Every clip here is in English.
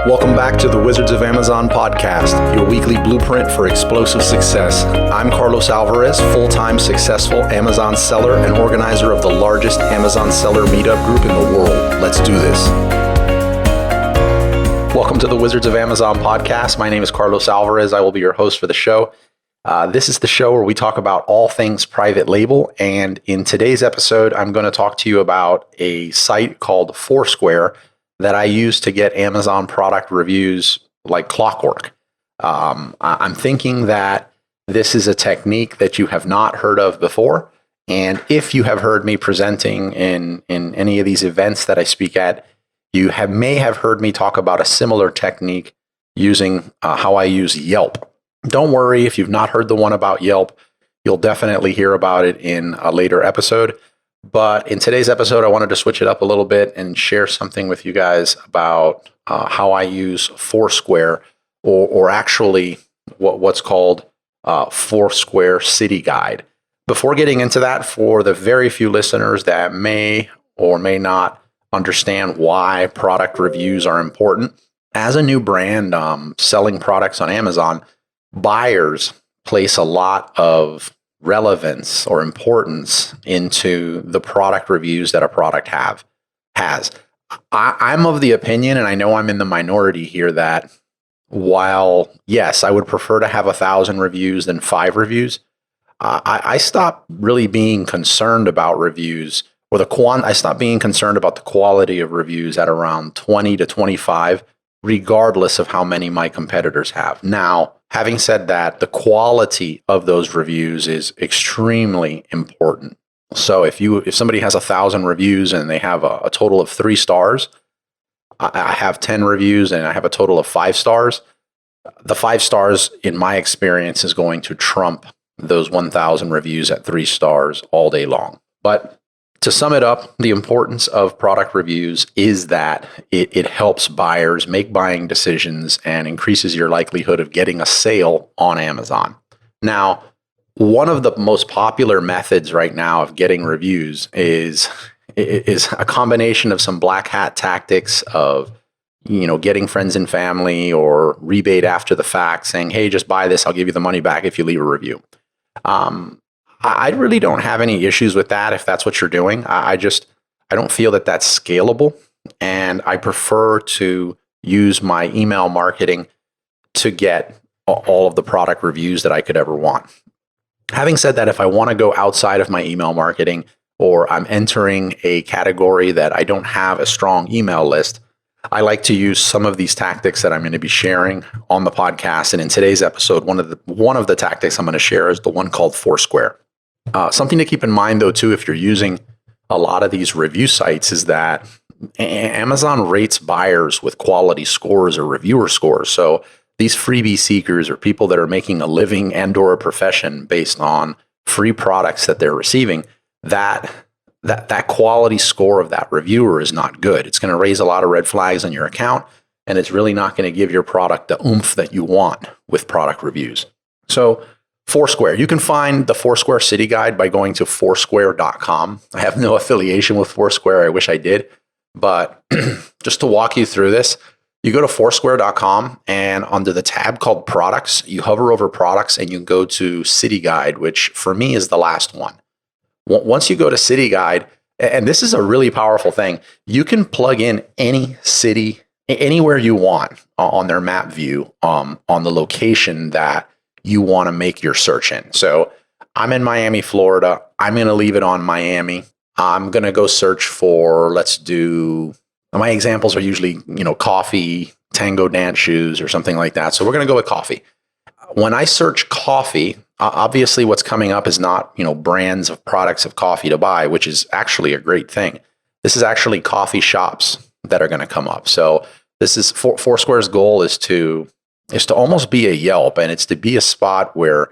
Welcome back to the Wizards of Amazon podcast, your weekly blueprint for explosive success. I'm Carlos Alvarez, full-time successful Amazon seller and organizer of the largest Amazon seller meetup group in the world. Let's do this. Welcome to the Wizards of Amazon podcast. My name is Carlos Alvarez. I will be your host for the show. This is the show where we talk about all things private label. And in today's episode, I'm going to talk to you about a site called Foursquare that I use to get Amazon product reviews like clockwork. I'm thinking that this is a technique that you have not heard of before. And if you have heard me presenting in any of these events that I speak at, you may have heard me talk about a similar technique using how I use Yelp. Don't worry if you've not heard the one about Yelp. You'll definitely hear about it in a later episode. But in today's episode, I wanted to switch it up a little bit and share something with you guys about how I use Foursquare, or actually what's called Foursquare City Guide. Before getting into that, for the very few listeners that may or may not understand why product reviews are important, as a new brand selling products on Amazon, buyers place a lot of relevance or importance into the product reviews that a product has. I'm of the opinion, and I know I'm in the minority here, that while, yes, I would prefer to have 1,000 reviews than 5 reviews, I stopped really being concerned about reviews, or I stopped being concerned about the quality of reviews at around 20 to 25, regardless of how many my competitors have. Now, having said that, the quality of those reviews is extremely important. So if somebody has 1,000 reviews and they have a total of 3 stars, I have 10 reviews and I have a total of 5 stars. The 5 stars, in my experience, is going to trump those 1,000 reviews at 3 stars all day long. But to sum it up, the importance of product reviews is that it helps buyers make buying decisions and increases your likelihood of getting a sale on Amazon. Now, one of the most popular methods right now of getting reviews is a combination of some black hat tactics of, getting friends and family or rebate after the fact, saying, hey, just buy this, I'll give you the money back if you leave a review. I really don't have any issues with that if that's what you're doing. I don't feel that that's scalable, and I prefer to use my email marketing to get all of the product reviews that I could ever want. Having said that, if I want to go outside of my email marketing, or I'm entering a category that I don't have a strong email list, I like to use some of these tactics that I'm going to be sharing on the podcast. And in today's episode, one of the tactics I'm going to share is the one called Foursquare. Something to keep in mind, though, too, if you're using a lot of these review sites, is that Amazon rates buyers with quality scores or reviewer scores. So these freebie seekers, or people that are making a living and or a profession based on free products that they're receiving, that quality score of that reviewer is not good. It's going to raise a lot of red flags on your account, and it's really not going to give your product the oomph that you want with product reviews. So Foursquare. You can find the Foursquare City Guide by going to Foursquare.com. I have no affiliation with Foursquare. I wish I did. But just to walk you through this, you go to Foursquare.com, and under the tab called Products, you hover over Products and you go to City Guide, which for me is the last one. Once you go to City Guide, and this is a really powerful thing, you can plug in any city, anywhere you want on their map view, on the location that you want to make your search in. So I'm in Miami, Florida. I'm going to leave it on Miami. I'm going to go search for, my examples are usually, coffee, tango dance shoes, or something like that. So we're going to go with coffee. When I search coffee, obviously what's coming up is not, brands of products of coffee to buy, which is actually a great thing. This is actually coffee shops that are going to come up. So this is Foursquare's goal is to almost be a Yelp, and it's to be a spot where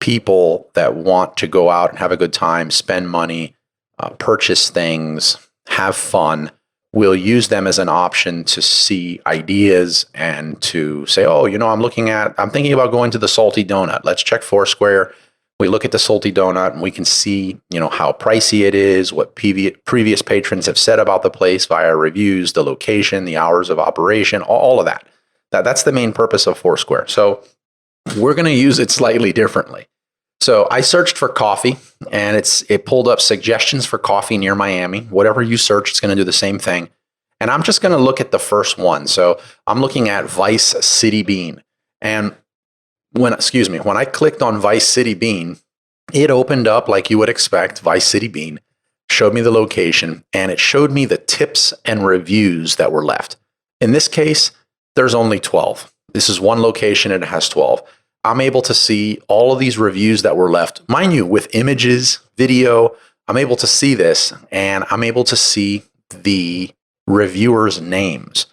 people that want to go out and have a good time, spend money, purchase things, have fun, will use them as an option to see ideas and to say, oh, I'm thinking about going to the Salty Donut. Let's check Foursquare. We look at the Salty Donut and we can see, how pricey it is, what previous patrons have said about the place via reviews, the location, the hours of operation, all of that. That's the main purpose of Foursquare. So we're going to use it slightly differently. So I searched for coffee, and it pulled up suggestions for coffee near Miami. Whatever you search, it's going to do the same thing. And I'm just going to look at the first one. So I'm looking at Vice City Bean. And when I clicked on Vice City Bean, it opened up like you would expect, Vice City Bean, showed me the location, and it showed me the tips and reviews that were left. In this case, there's only 12. This is one location and it has 12. I'm able to see all of these reviews that were left, mind you, with images, video. I'm able to see this, and I'm able to see the reviewers' names.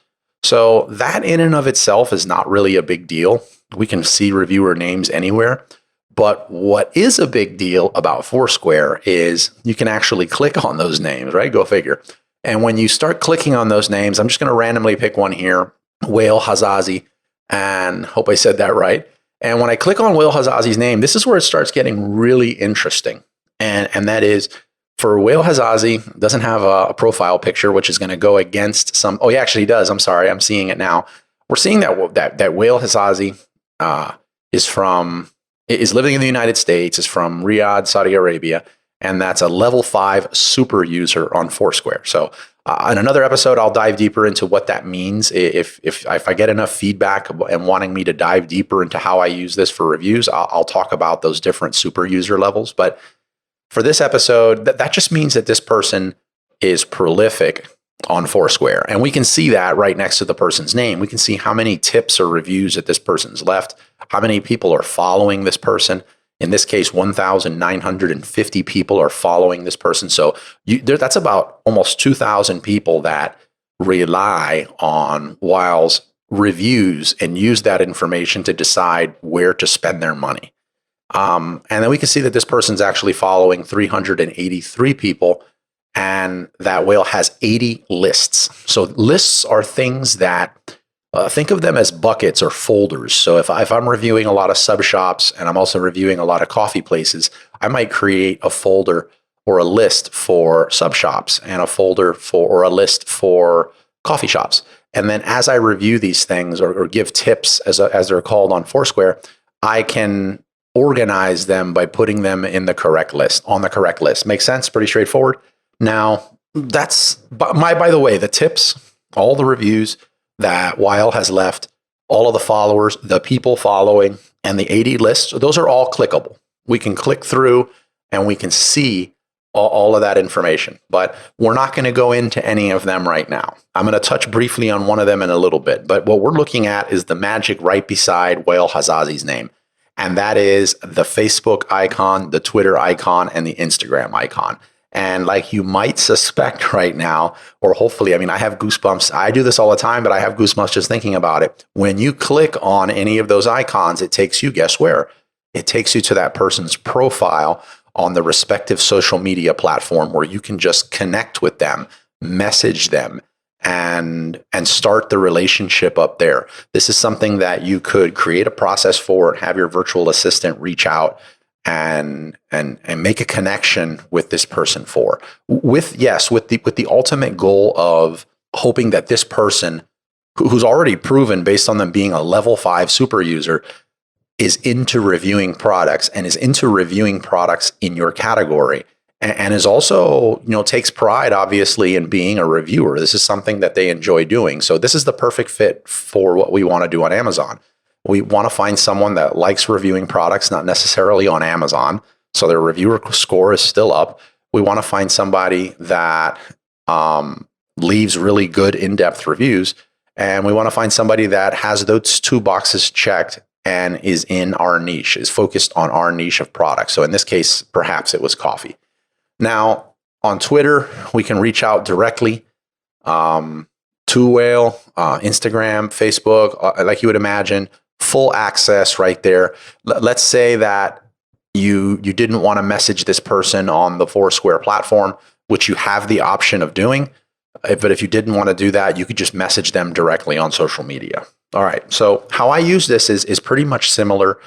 So that in and of itself is not really a big deal. We can see reviewer names anywhere. But what is a big deal about Foursquare is you can actually click on those names, right? Go figure. And when you start clicking on those names, I'm just going to randomly pick one here, Whale Hazazi, and hope I said that right. And when I click on Whale Hazazi's name, this is where it starts getting really interesting. And that is, for Whale Hazazi, doesn't have a profile picture, which is going to go against some. Oh, yeah, actually he does. I'm sorry. I'm seeing it now. We're seeing that Whale Hazazi is living in the United States, is from Riyadh, Saudi Arabia, and that's a level 5 super user on Foursquare. So in another episode, I'll dive deeper into what that means. If I get enough feedback and wanting me to dive deeper into how I use this for reviews, I'll talk about those different super user levels. But for this episode, that just means that this person is prolific on Foursquare. And we can see that right next to the person's name. We can see how many tips or reviews that this person's left, how many people are following this person. In this case, 1,950 people are following this person. So that's about almost 2,000 people that rely on Wile's reviews and use that information to decide where to spend their money. And then we can see that this person's actually following 383 people, and that Whale has 80 lists. So lists are things that think of them as buckets or folders. So if I'm reviewing a lot of sub shops and I'm also reviewing a lot of coffee places, I might create a folder or a list for sub shops and a folder or a list for coffee shops. And then as I review these things or give tips as they're called on Foursquare, I can organize them by putting them in the correct list, on the correct list. Makes sense? Pretty straightforward. Now, that's by the way, the tips, all the reviews that Wile has left, all of the followers, the people following, and the 80 lists, those are all clickable. We can click through and we can see all of that information, but we're not going to go into any of them right now. I'm going to touch briefly on one of them in a little bit, but what we're looking at is the magic right beside Whale Hazazi's name. And that is the Facebook icon, the Twitter icon, and the Instagram icon. And like you might suspect right now, or hopefully, I have goosebumps. I do this all the time, but I have goosebumps just thinking about it. When you click on any of those icons, it takes you, guess where? It takes you to that person's profile on the respective social media platform where you can just connect with them, message them, and start the relationship up there. This is something that you could create a process for and have your virtual assistant reach out and make a connection with this person for, with the ultimate goal of hoping that this person who's already proven based on them being a level 5 super user is into reviewing products and is into reviewing products in your category and is also, takes pride obviously in being a reviewer. This is something that they enjoy doing. So this is the perfect fit for what we want to do on Amazon. We want to find someone that likes reviewing products, not necessarily on Amazon, so their reviewer score is still up. We want to find somebody that leaves really good in-depth reviews, and we want to find somebody that has those 2 boxes checked and is in our niche, is focused on our niche of products. So in this case, perhaps it was coffee. Now, on Twitter, we can reach out directly to Whale, Instagram, Facebook, like you would imagine. Full access right there. Let's say that you didn't want to message this person on the Foursquare platform, which you have the option of doing. But if you didn't want to do that, you could just message them directly on social media. All right. So how I use this is pretty much similar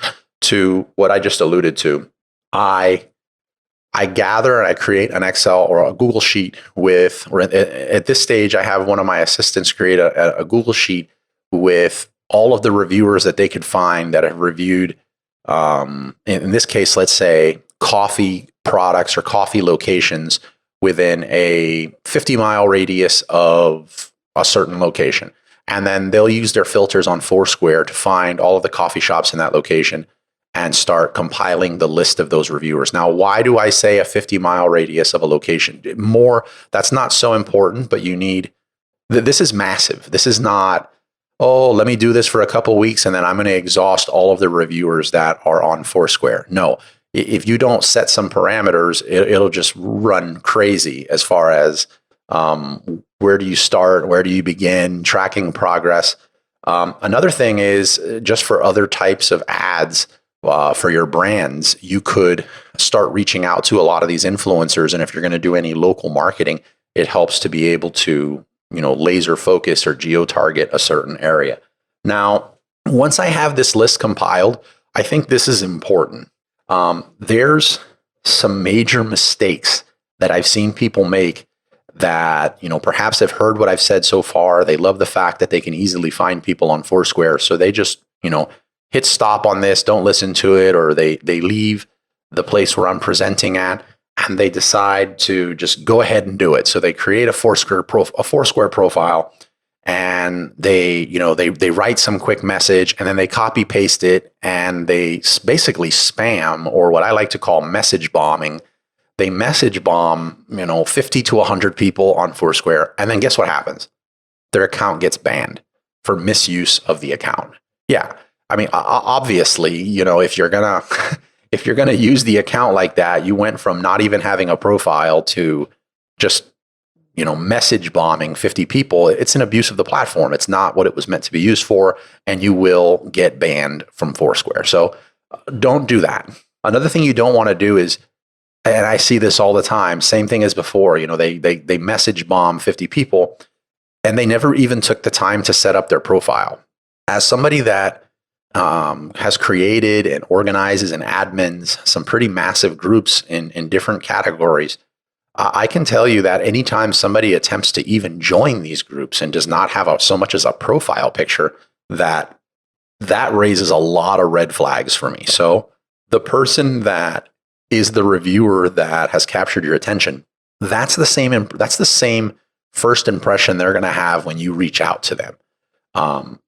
to what I just alluded to. I gather and I create an Excel or a Google sheet at this stage, I have one of my assistants create a Google sheet with all of the reviewers that they could find that have reviewed, in this case, let's say coffee products or coffee locations within a 50-mile radius of a certain location. And then they'll use their filters on Foursquare to find all of the coffee shops in that location and start compiling the list of those reviewers. Now, why do I say a 50-mile radius of a location? That's not so important, but this is massive. This is not, oh, let me do this for a couple of weeks and then I'm going to exhaust all of the reviewers that are on Foursquare. No, if you don't set some parameters, it'll just run crazy as far as where do you start, where do you begin, tracking progress. Another thing is just for other types of ads for your brands, you could start reaching out to a lot of these influencers. And if you're going to do any local marketing, it helps to be able to, laser focus or geo-target a certain area. Now, once I have this list compiled, I think this is important. There's some major mistakes that I've seen people make that, perhaps they've heard what I've said so far. They love the fact that they can easily find people on Foursquare. So they just, hit stop on this, don't listen to it, or they leave the place where I'm presenting at and they decide to just go ahead and do it. So they create a Foursquare profile and they write some quick message and then they copy paste it and they basically spam, or what I like to call message bombing. They message bomb, 50 to 100 people on Foursquare. And then guess what happens? Their account gets banned for misuse of the account. Yeah. I mean, obviously, if you're going to use the account like that, you went from not even having a profile to just, message bombing 50 people. It's an abuse of the platform. It's not what it was meant to be used for. And you will get banned from Foursquare. So don't do that. Another thing you don't want to do is, and I see this all the time, same thing as before, they message bomb 50 people and they never even took the time to set up their profile. As somebody that has created and organizes and admins some pretty massive groups in different categories, I can tell you that anytime somebody attempts to even join these groups and does not have so much as a profile picture, that raises a lot of red flags for me. So the person that is the reviewer that has captured your attention, that's the same first impression they're going to have when you reach out to them.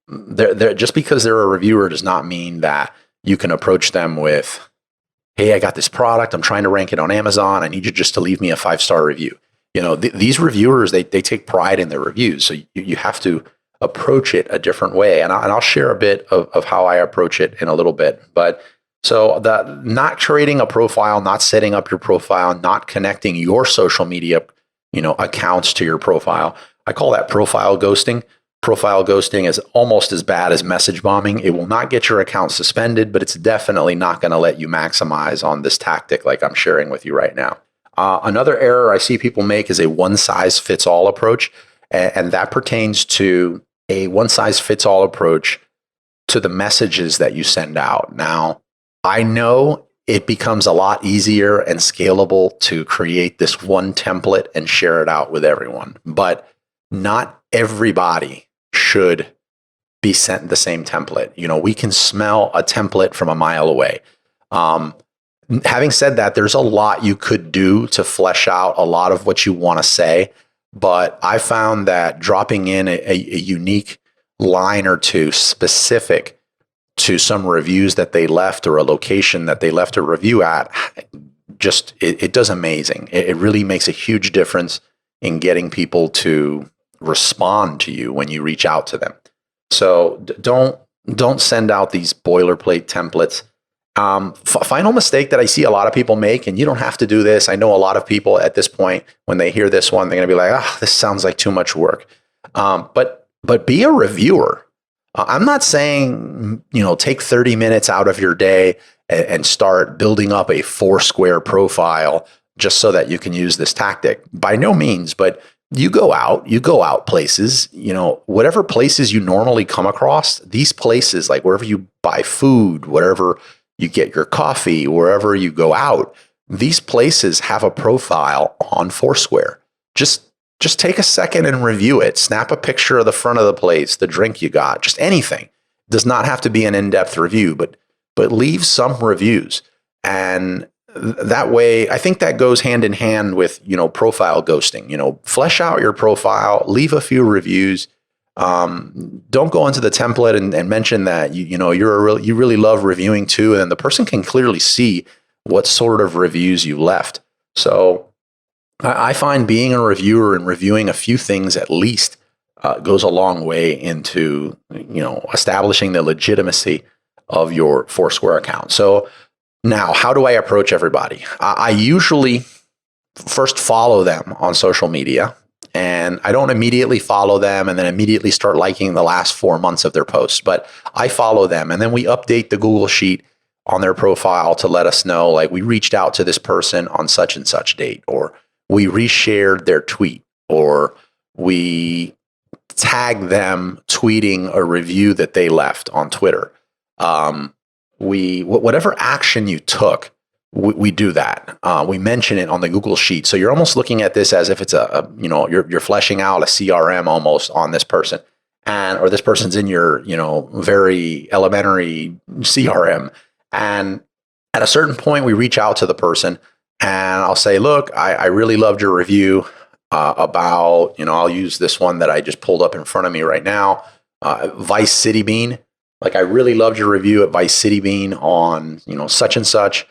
They're just because they're a reviewer does not mean that you can approach them with, hey, I got this product, I'm trying to rank it on Amazon, I need you just to leave me a 5-star review. These reviewers, they take pride in their reviews, so you have to approach it a different way. And I'll share a bit of how I approach it in a little bit. But so not creating a profile, not setting up your profile, not connecting your social media, accounts to your profile, I call that profile ghosting. Profile ghosting is almost as bad as message bombing. It will not get your account suspended, but it's definitely not going to let you maximize on this tactic like I'm sharing with you right now. Another error I see people make is a one-size-fits-all approach, and that pertains to a one-size-fits-all approach to the messages that you send out. Now, I know it becomes a lot easier and scalable to create this one template and share it out with everyone, but not everybody should be sent the same template. We can smell a template from a mile away. Having said that, there's a lot you could do to flesh out a lot of what you want to say, but I found that dropping in a unique line or two specific to some reviews that they left or a location that they left a review at, just it does amazing. It really makes a huge difference in getting people to respond to you when you reach out to them. So don't send out these boilerplate templates. Final mistake that I see a lot of people make, and you don't have to do this. I know a lot of people at this point, when they hear this one, they're going to be like, this sounds like too much work. But be a reviewer. I'm not saying, take 30 minutes out of your day and start building up a Foursquare profile just so that you can use this tactic. By no means, but you go out places, whatever places you normally come across, these places, like wherever you buy food, wherever you get your coffee, wherever you go out, these places have a profile on Foursquare. Just take a second and review it. Snap a picture of the front of the place, the drink you got, just anything. does not have to be an in-depth review, but leave some reviews. And that way, I think that goes hand in hand with, profile ghosting. Flesh out your profile, leave a few reviews. Don't go into the template and mention that you really love reviewing too, and then the person can clearly see what sort of reviews you left. So I find being a reviewer and reviewing a few things at least goes a long way into establishing the legitimacy of your Foursquare account. So now, how do I approach everybody? I usually first follow them on social media, and I don't immediately follow them and then immediately start liking the last 4 months of their posts, but I follow them, and then we update the Google Sheet on their profile to let us know, like, we reached out to this person on such and such date, or we reshared their tweet, or we tag them tweeting a review that they left on Twitter. Whatever action you took, we do that. We mention it on the Google Sheet. So you're almost looking at this as if it's you're fleshing out a CRM almost on this person, or this person's in your, very elementary CRM. And at a certain point, we reach out to the person, and I'll say, look, I really loved your review about, I'll use this one that I just pulled up in front of me right now, Vice City Bean. Like, I really loved your review at Vice City Bean on, such and such.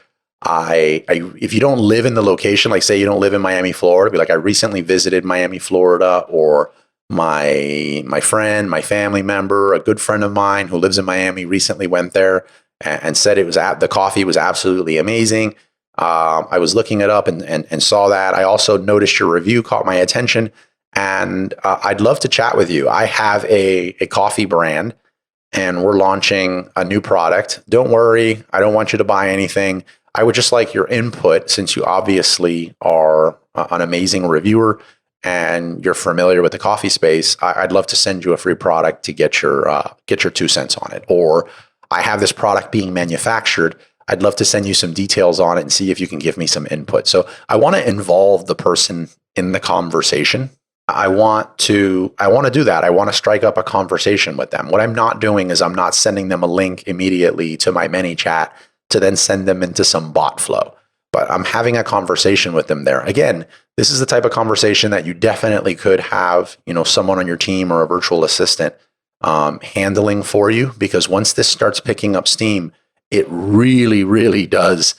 If you don't live in the location, like say you don't live in Miami, Florida, be like, I recently visited Miami, Florida, or my friend, my family member, a good friend of mine who lives in Miami recently went there and said the coffee was absolutely amazing. I was looking it up and saw that. I also noticed your review caught my attention, and I'd love to chat with you. I have a coffee brand, and we're launching a new product. Don't worry, I don't want you to buy anything. I would just like your input, since you obviously are an amazing reviewer and you're familiar with the coffee space. I'd love to send you a free product to get your 2 cents on it. Or I have this product being manufactured. I'd love to send you some details on it and see if you can give me some input. So I want to involve the person in the conversation. I want to do that. I want to strike up a conversation with them. What I'm not doing is I'm not sending them a link immediately to my ManyChat to then send them into some bot flow, but I'm having a conversation with them there. Again, this is the type of conversation that you definitely could have, someone on your team or a virtual assistant handling for you, because once this starts picking up steam, it really, really does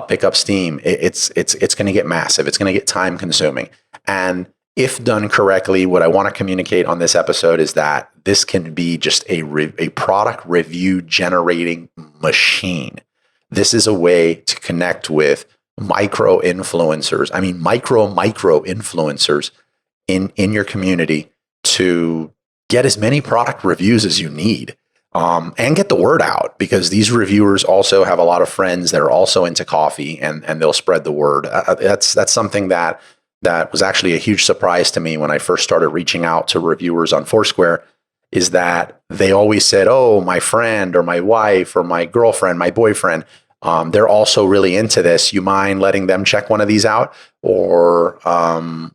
pick up steam. It's going to get massive. It's going to get time consuming. And if done correctly, what I want to communicate on this episode is that this can be just a product review generating machine. This is a way to connect with micro influencers in your community to get as many product reviews as you need, and get the word out, because these reviewers also have a lot of friends that are also into coffee, and they'll spread the word. That's something that was actually a huge surprise to me when I first started reaching out to reviewers on Foursquare, is that they always said, oh, my friend or my wife or my girlfriend, my boyfriend, they're also really into this. You mind letting them check one of these out? Or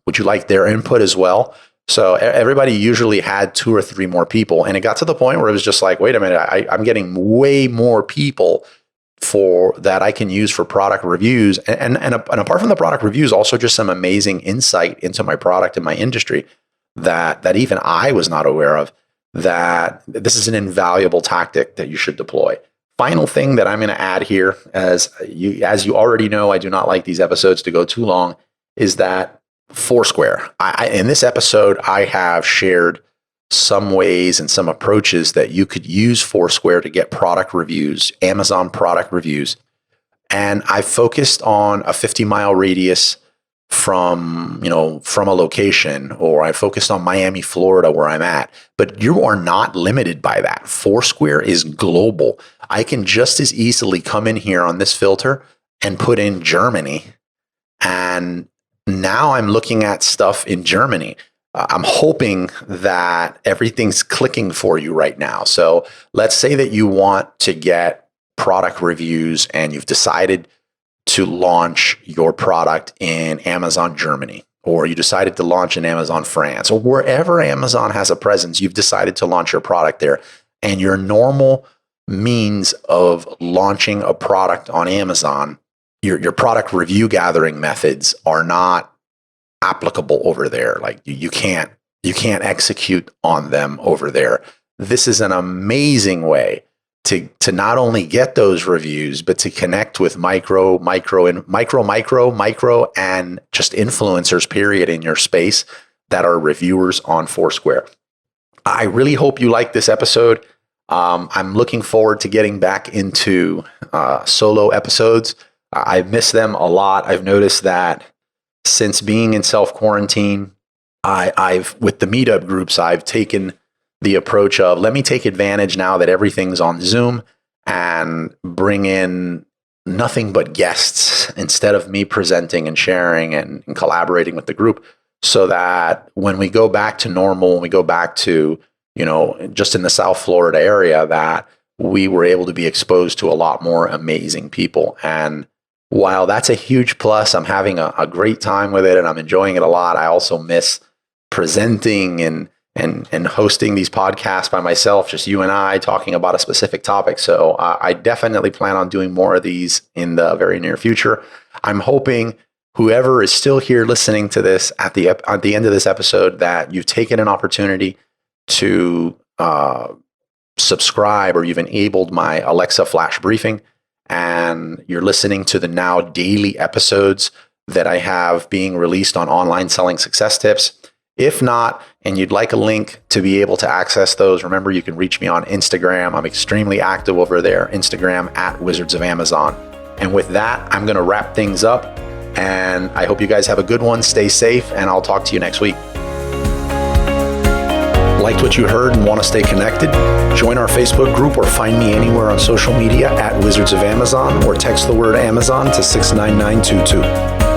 would you like their input as well? So everybody usually had 2 or 3 more people. And it got to the point where it was just like, wait a minute, I'm getting way more people for that I can use for product reviews. And apart from the product reviews, also just some amazing insight into my product and my industry that even I was not aware of, that this is an invaluable tactic that you should deploy. Final thing that I'm going to add here, as you already know, I do not like these episodes to go too long, is that Foursquare. In this episode, I have shared some ways and some approaches that you could use Foursquare to get product reviews, Amazon product reviews. And I focused on a 50-mile radius from a location, or I focused on Miami, Florida, where I'm at. But you are not limited by that. Foursquare is global. I can just as easily come in here on this filter and put in Germany, and now I'm looking at stuff in Germany. I'm hoping that everything's clicking for you right now. So let's say that you want to get product reviews and you've decided to launch your product in Amazon Germany, or you decided to launch in Amazon France, or wherever Amazon has a presence, you've decided to launch your product there. and your normal means of launching a product on Amazon, your product review gathering methods are not applicable over there. Like you can't execute on them over there. This is an amazing way to not only get those reviews, but to connect with micro, and just influencers, period, in your space that are reviewers on Foursquare. I really hope you like this episode. I'm looking forward to getting back into solo episodes. I miss them a lot. I've noticed that since being in self-quarantine, I've with the meetup groups, I've taken the approach of, let me take advantage now that everything's on Zoom and bring in nothing but guests instead of me presenting and sharing and collaborating with the group, so that when we go back to normal, when we go back to, just in the South Florida area, that we were able to be exposed to a lot more amazing people. And while that's a huge plus, I'm having a great time with it and I'm enjoying it a lot. I also miss presenting and hosting these podcasts by myself, just you and I talking about a specific topic. So I definitely plan on doing more of these in the very near future. I'm hoping whoever is still here listening to this at the end of this episode, that you've taken an opportunity to subscribe, or you've enabled my Alexa flash briefing, and you're listening to the now daily episodes that I have being released on online selling success tips. If not, and you'd like a link to be able to access those, remember you can reach me on Instagram. I'm extremely active over there, Instagram @Wizards of Amazon. And with that, I'm going to wrap things up, and I hope you guys have a good one. Stay safe, and I'll talk to you next week. Liked what you heard and want to stay connected? Join our Facebook group or find me anywhere on social media @Wizards of Amazon, or text the word Amazon to 69922.